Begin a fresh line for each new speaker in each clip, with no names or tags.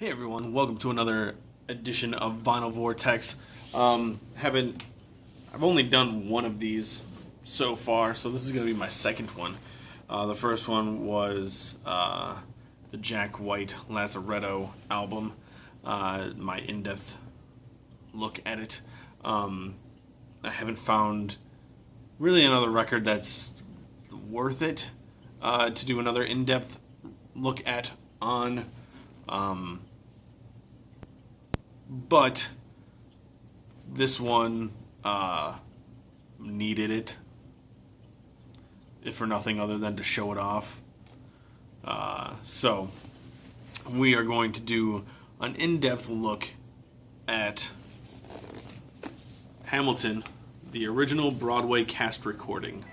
Hey everyone, welcome to another edition of VinylVortex. I've only done one of these so far, so this is going to be my second one. The first one was the Jack White Lazaretto album, my in-depth look at it. I haven't found really another record that's worth it to do another in-depth look at on. But this one needed it, if for nothing other than to show it off. So we are going to do an in-depth look at Hamilton, the original Broadway cast recording.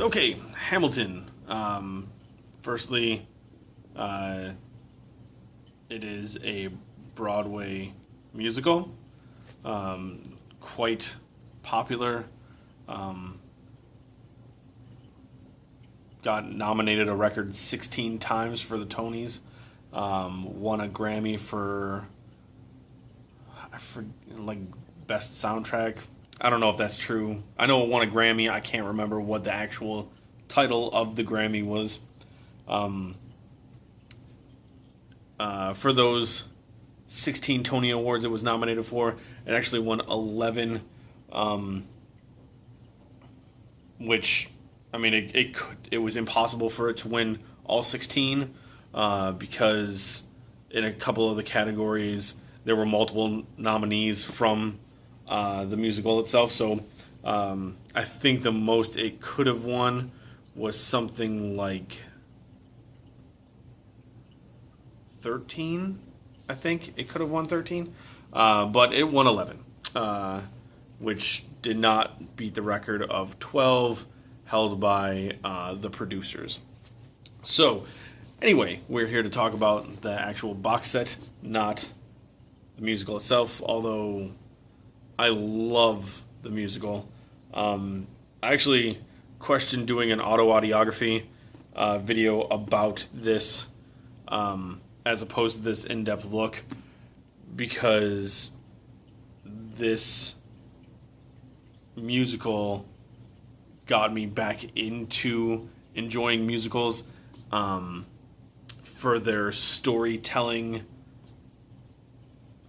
Okay, Hamilton. Firstly, it is a Broadway musical, quite popular. Got nominated a record 16 times for the Tonys. Won a Grammy for best soundtrack. I don't know if that's true. I know it won a Grammy. I can't remember what the actual title of the Grammy was. For those 16 Tony Awards it was nominated for, it actually won 11, which, I mean, it was impossible for it to win all 16 because in a couple of the categories there were multiple nominees from the musical itself. So I think the most it could have won was something like 13. I think it could have won 13, but it won 11, which did not beat the record of 12 held by the producers. So anyway, we're here to talk about the actual box set, not the musical itself, although I love the musical. I actually questioned doing an auto-audiography video about this as opposed to this in-depth look, because this musical got me back into enjoying musicals for their storytelling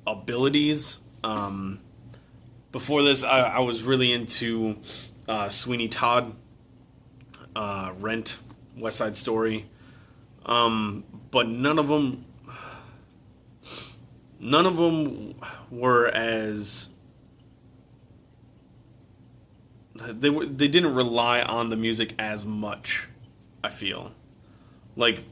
abilities. Before this, I was really into Sweeney Todd, Rent, West Side Story, but none of them were as they didn't rely on the music as much. I feel like,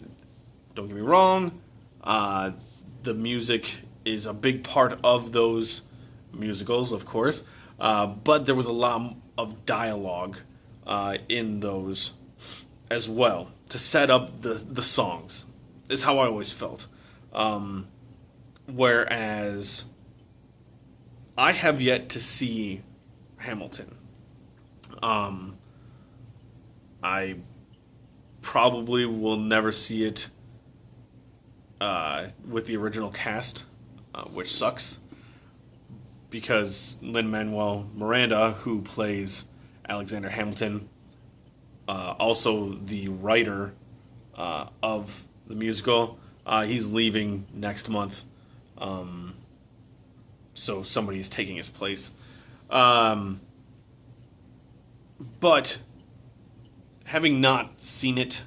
don't get me wrong, the music is a big part of those musicals, of course, but there was a lot of dialogue in those as well to set up the songs, is how I always felt. Whereas I have yet to see Hamilton. I probably will never see it with the original cast, which sucks, because Lin-Manuel Miranda, who plays Alexander Hamilton, also the writer of the musical, he's leaving next month, so somebody is taking his place. But having not seen it,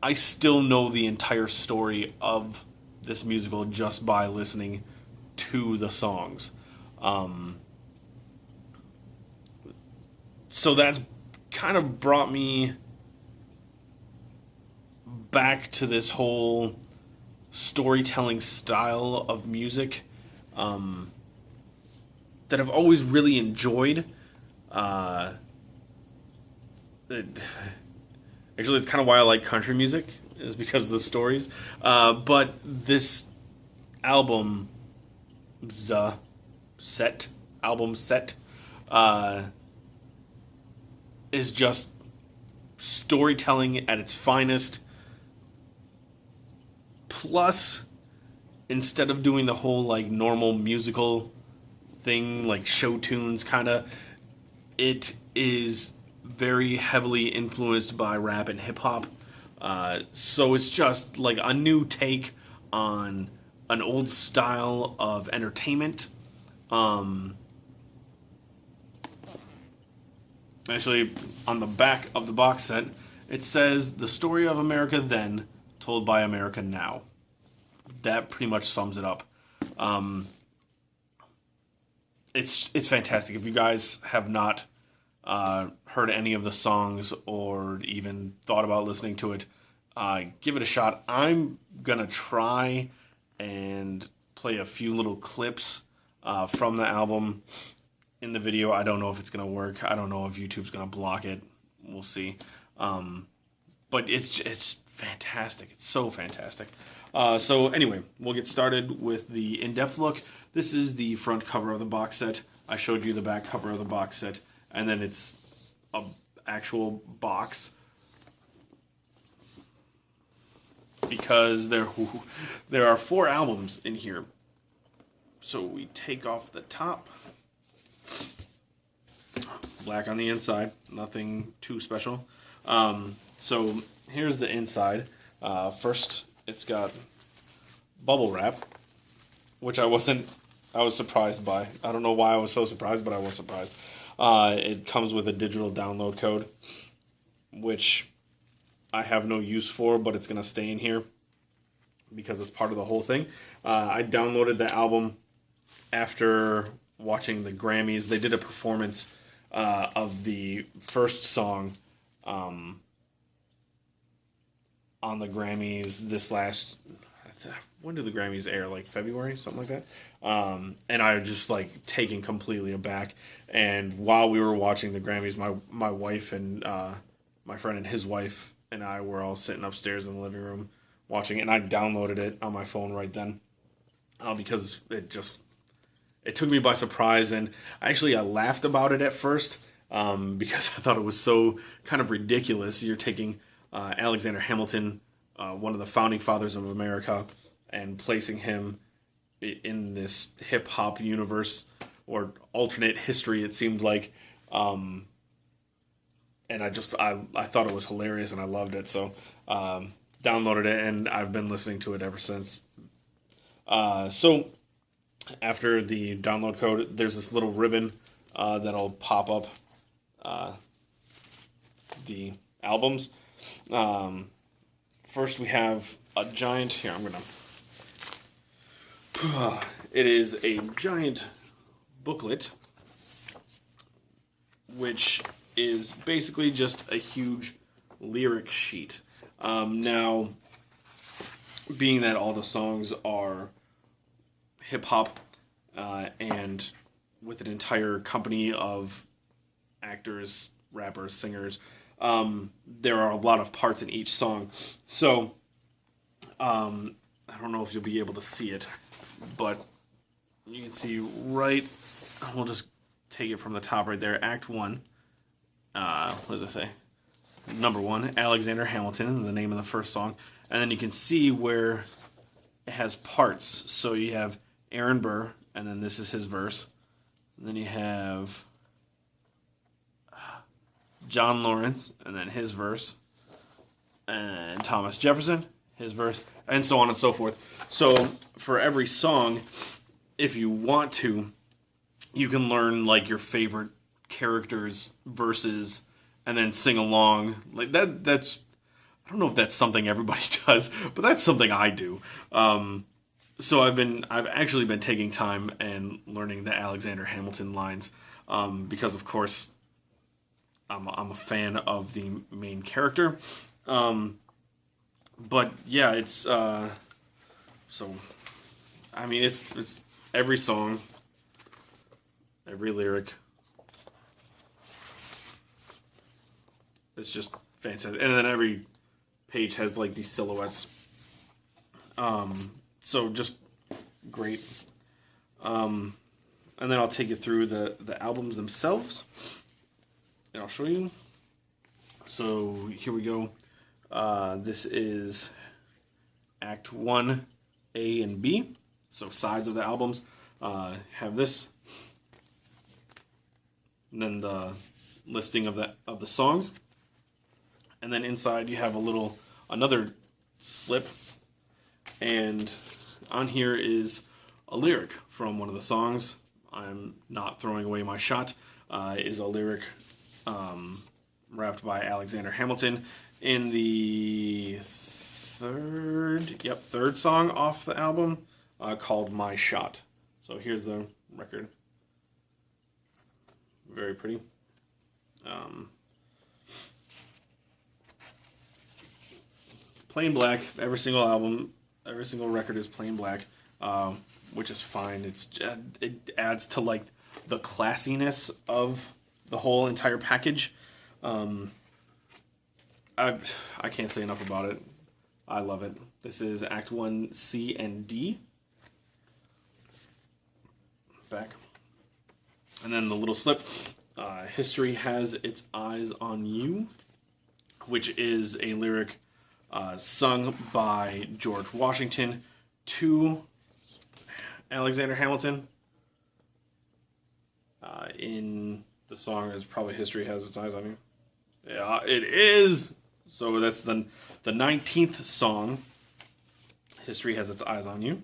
I still know the entire story of this musical just by listening to the songs. So that's kind of brought me back to this whole storytelling style of music that I've always really enjoyed. Actually, it's kind of why I like country music, is because of the stories. But this album, album set, is just storytelling at its finest. Plus, instead of doing the whole like normal musical thing, like show tunes kind of, it is very heavily influenced by rap and hip hop. So it's just like a new take on an old style of entertainment. Actually, on the back of the box set, it says "The Story of America Then, Told by America Now." That pretty much sums it up. It's fantastic. If you guys have not heard any of the songs or even thought about listening to it, give it a shot. I'm gonna try and play a few little clips from the album in the video. I don't know if it's gonna work. I don't know if YouTube's gonna block it. We'll see. But it's fantastic. It's so fantastic. So anyway, we'll get started with the in-depth look. This is the front cover of the box set. I showed you the back cover of the box set, and then it's a actual box, because there are 4 albums in here. So we take off the top. Black on the inside, nothing too special. So here's the inside. First, it's got bubble wrap, which I was surprised by. I don't know why I was so surprised, but I was surprised. It comes with a digital download code, which I have no use for, but it's going to stay in here because it's part of the whole thing. I downloaded the album after watching the Grammys. They did a performance of the first song on the Grammys when did the Grammys air? Like February, something like that. And I was just like taken completely aback. And while we were watching the Grammys, my wife and my friend and his wife and I were all sitting upstairs in the living room watching it. And I downloaded it on my phone right then because it took me by surprise. And actually, I laughed about it at first because I thought it was so kind of ridiculous. You're taking Alexander Hamilton, one of the founding fathers of America, and placing him in this hip-hop universe or alternate history, it seemed like. And I thought it was hilarious, and I loved it. So downloaded it, and I've been listening to it ever since. So after the download code, there's this little ribbon that'll pop up the albums. First we have a giant, here I'm gonna, it is a giant booklet, which is basically just a huge lyric sheet. Now, being that all the songs are hip-hop and with an entire company of actors, rappers, singers, there are a lot of parts in each song. So, I don't know if you'll be able to see it, but you can see right, we'll just take it from the top right there, Act 1, what does it say? Number 1, Alexander Hamilton, the name of the first song, and then you can see where it has parts. So you have Aaron Burr, and then this is his verse, and then you have John Lawrence, and then his verse, and Thomas Jefferson, his verse, and so on and so forth. So for every song, if you want to, you can learn like your favorite characters' verses and then sing along. Like that's I don't know if that's something everybody does, but that's something I do. So I've actually been taking time and learning the Alexander Hamilton lines because of course I'm a fan of the main character. But yeah, it's so I mean it's every song, every lyric. It's just fantastic. And then every page has like these silhouettes. So just great. And then I'll take you through the albums themselves, and I'll show you. So here we go. This is Act 1, A and B. So sides of the albums. Have this. And then the listing of the songs. And then inside you have another slip. And on here is a lyric from one of the songs. I'm Not Throwing Away My Shot is a lyric rapped by Alexander Hamilton in the third song off the album called My Shot. So here's the record. Very pretty. Plain black. Every single record is plain black, which is fine. It adds to like the classiness of the whole entire package. I can't say enough about it. I love it. This is Act 1, C and D. Back. And then the little slip. History Has Its Eyes on You, which is a lyric sung by George Washington to Alexander Hamilton. In the song is probably History Has Its Eyes on You. Yeah, it is! So that's the 19th song. History Has Its Eyes on You.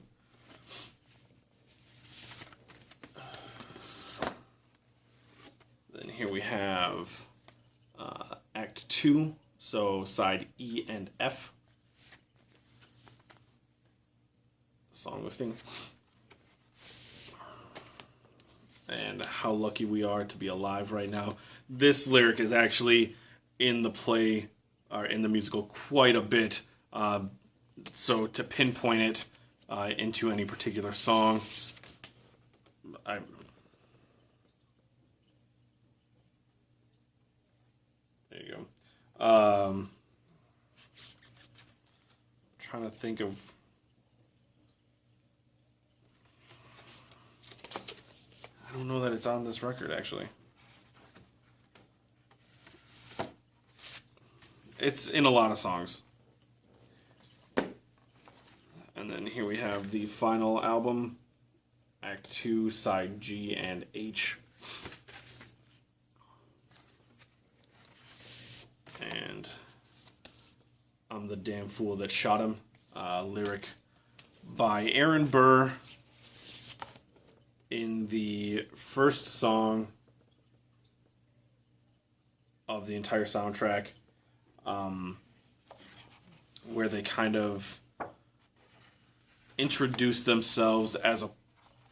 Then here we have Act 2, so side E and F. Song listing. And how lucky we are to be alive right now. This lyric is actually in the play, or in the musical, quite a bit. So to pinpoint it into any particular song, there you go. Trying to think of. I don't know that it's on this record, actually. It's in a lot of songs. And then here we have the final album, Act 2, Side G and H. And I'm the Damn Fool That Shot Him, lyric by Aaron Burr in the first song of the entire soundtrack, where they kind of introduce themselves as a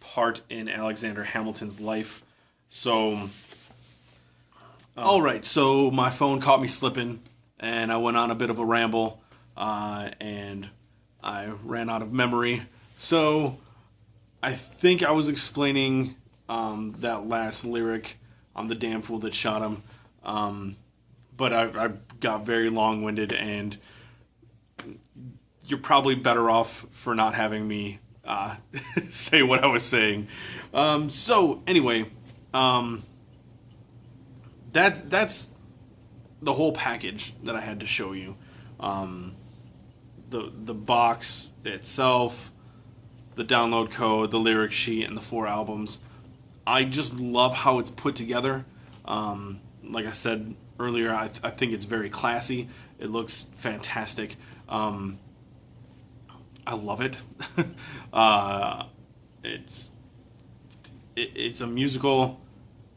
part in Alexander Hamilton's life. So, alright, so my phone caught me slipping, and I went on a bit of a ramble, and I ran out of memory. So, I think I was explaining that last lyric, I'm the damn fool that shot him, but I got very long-winded, and you're probably better off for not having me say what I was saying. So, anyway, that's the whole package that I had to show you. The box itself, the download code, the lyric sheet, and the 4 albums. I just love how it's put together. Like I said earlier, I think it's very classy. It looks fantastic. I love it. It's a musical.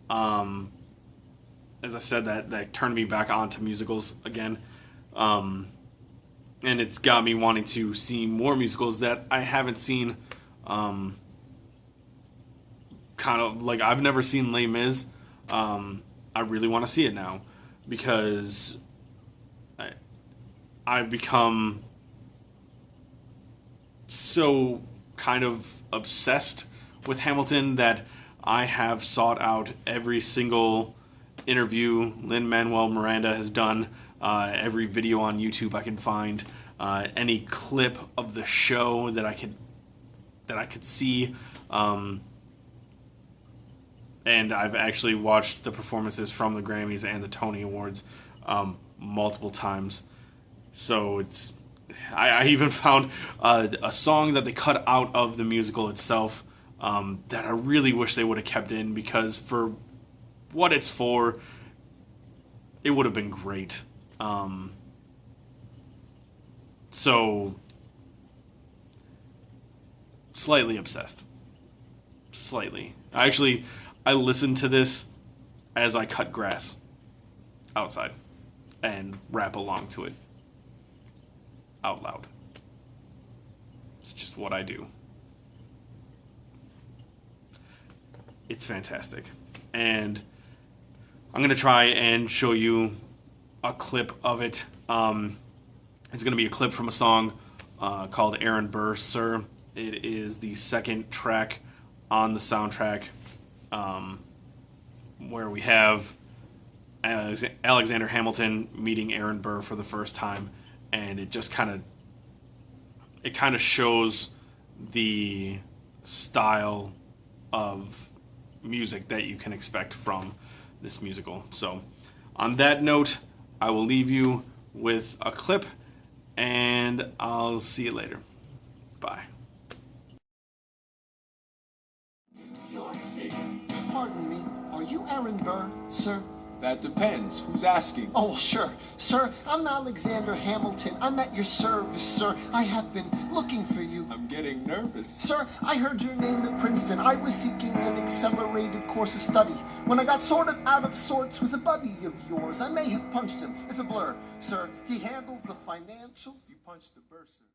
As I said, that turned me back on to musicals again. And it's got me wanting to see more musicals that I haven't seen. Kind of like, I've never seen Les Mis. I really want to see it now because I've become so kind of obsessed with Hamilton that I have sought out every single interview Lin-Manuel Miranda has done every video on YouTube I can find, any clip of the show that I could see. And I've actually watched the performances from the Grammys and the Tony Awards multiple times. So I even found a song that they cut out of the musical itself that I really wish they would have kept in, because for what it's for, it would have been great. So, slightly obsessed. Slightly. I listened to this as I cut grass outside and rap along to it out loud. It's just what I do. It's fantastic. And I'm going to try and show you a clip of it. It's going to be a clip from a song called Aaron Burr, Sir. It is the second track on the soundtrack, where we have Alexander Hamilton meeting Aaron Burr for the first time, and it just kind of shows the style of music that you can expect from this musical. So, on that note, I will leave you with a clip, and I'll see you later. Bye.
Pardon me, are you Aaron Burr, sir?
That depends. Who's asking?
Oh, sure. Sir, I'm Alexander Hamilton. I'm at your service, sir. I have been looking for you.
I'm getting nervous.
Sir, I heard your name at Princeton. I was seeking an accelerated course of study. When I got sort of out of sorts with a buddy of yours, I may have punched him. It's a blur. Sir, he handles the financials.
You punched the bursar.